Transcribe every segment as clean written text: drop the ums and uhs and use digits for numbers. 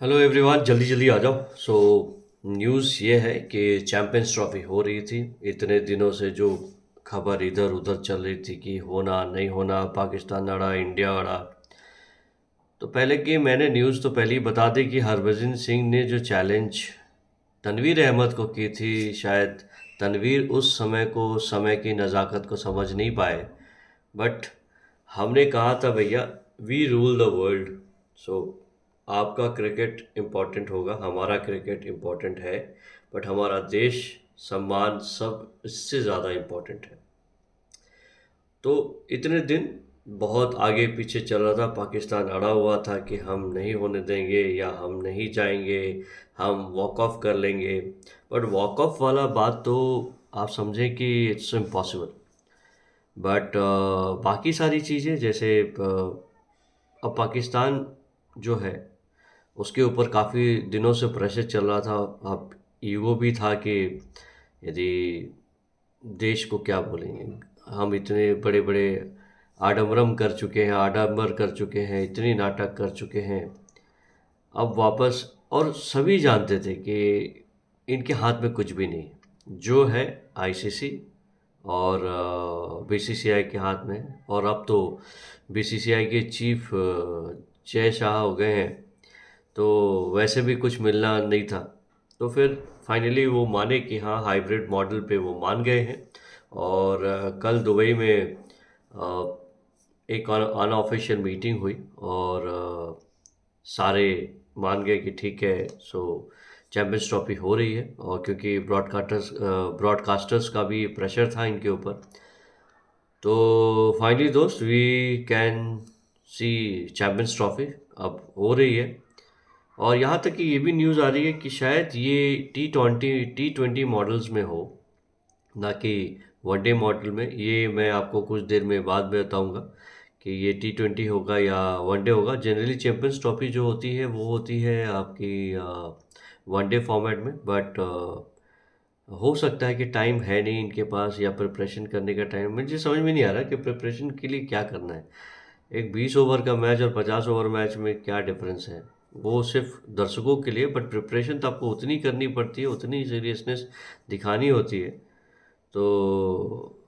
Hello everyone, जल्दी जल्दी आ जाओ। न्यूज़ ये है कि चैंपियंस ट्रॉफी हो रही थी। इतने दिनों से जो खबर इधर उधर चल रही थी कि होना नहीं होना, पाकिस्तान अड़ा इंडिया अड़ा। तो पहले कि मैंने न्यूज़ तो पहले ही बता दी कि हरभजन सिंह ने जो चैलेंज तनवीर अहमद को की थी, शायद तनवीर उस समय को, समय की नज़ाकत को समझ नहीं पाए। बट हमने कहा था भैया, वी रूल द वर्ल्ड। सो आपका क्रिकेट इम्पोर्टेंट होगा, हमारा क्रिकेट इम्पोर्टेंट है, बट हमारा देश, सम्मान सब इससे ज़्यादा इम्पोर्टेंट है। तो इतने दिन बहुत आगे पीछे चल रहा था, पाकिस्तान अड़ा हुआ था कि हम नहीं होने देंगे या हम नहीं जाएंगे, हम वॉक ऑफ कर लेंगे। बट वॉक ऑफ वाला बात तो आप समझें कि इट्स इम्पॉसिबल। बट बाकी सारी चीज़ें जैसे अब पाकिस्तान जो है उसके ऊपर काफ़ी दिनों से प्रेशर चल रहा था। अब ईगो भी था कि यदि देश को क्या बोलेंगे, हम इतने बड़े बड़े आडंबरम कर चुके हैं, आडंबर कर चुके हैं, इतनी नाटक कर चुके हैं, अब वापस। और सभी जानते थे कि इनके हाथ में कुछ भी नहीं है। जो है आईसीसी और बीसीसीआई के हाथ में है। और अब तो बीसीसीआई के चीफ जय शाह हो गए हैं, तो वैसे भी कुछ मिलना नहीं था। तो फिर फाइनली वो माने कि हाँ, हाइब्रिड मॉडल पे वो मान गए हैं। और कल दुबई में अ, एक अनऑफिशियल मीटिंग हुई और सारे मान गए कि ठीक है। सो चैंपियंस ट्रॉफी हो रही है, और क्योंकि ब्रॉडकास्टर्स का भी प्रेशर था इनके ऊपर, तो फाइनली दोस्त, we can see champions trophy अब हो रही है। और यहाँ तक कि ये भी न्यूज़ आ रही है कि शायद ये टी ट्वेंटी मॉडल्स में हो, ना कि वनडे मॉडल में। ये मैं आपको कुछ देर में बाद में बताऊंगा कि ये टी20 होगा या वनडे होगा। जनरली चैंपियंस ट्रॉफी जो होती है वो होती है आपकी वनडे फॉर्मेट में। बट हो सकता है कि टाइम है नहीं इनके पास, या प्रिपरेशन करने का टाइम मुझे समझ में नहीं आ रहा कि प्रिपरेशन के लिए क्या करना है। एक 20 ओवर का मैच और 50 ओवर मैच में क्या डिफरेंस है? वो सिर्फ दर्शकों के लिए, बट प्रिपरेशन तो आपको उतनी करनी पड़ती है, उतनी सीरियसनेस दिखानी होती है। तो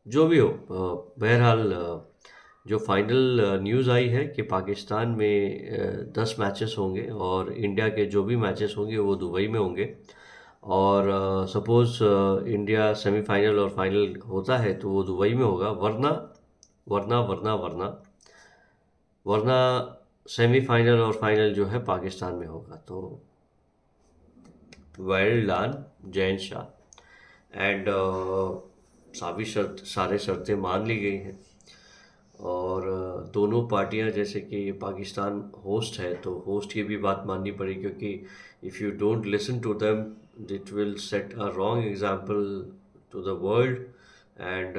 जो भी हो, बहरहाल जो फाइनल न्यूज़ आई है कि पाकिस्तान में 10 मैचेस होंगे और इंडिया के जो भी मैचेस होंगे वो दुबई में होंगे। और सपोज़ इंडिया सेमीफाइनल और फाइनल होता है तो वो दुबई में होगा, वरना वरना वरना वरना वरना सेमीफाइनल और फाइनल जो है पाकिस्तान में होगा। तो well done Jain Shah. And सारे शर्तें मान ली गई हैं। और दोनों पार्टियां, जैसे कि पाकिस्तान होस्ट है तो होस्ट की भी बात माननी पड़ेगी, क्योंकि if you don't listen to them, it will set a wrong example to the world and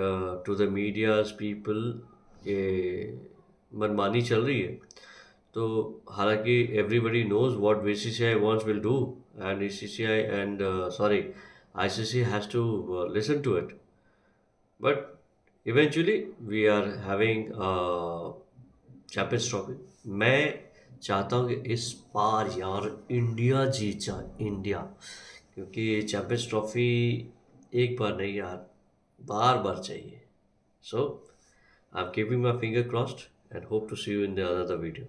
to the media's people. ये मनमानी चल रही है। तो हालांकि everybody knows what BCCI wants will do, and BCCI and sorry ICC has to listen to it. But eventually we are having champions trophy. मैं चाहता हूँ कि इस बार यार इंडिया जीत जाए, इंडिया। क्योंकि चैंपियंस ट्रॉफी एक बार नहीं यार, बार बार चाहिए। So I am keeping my finger crossed and hope to see you in the another video.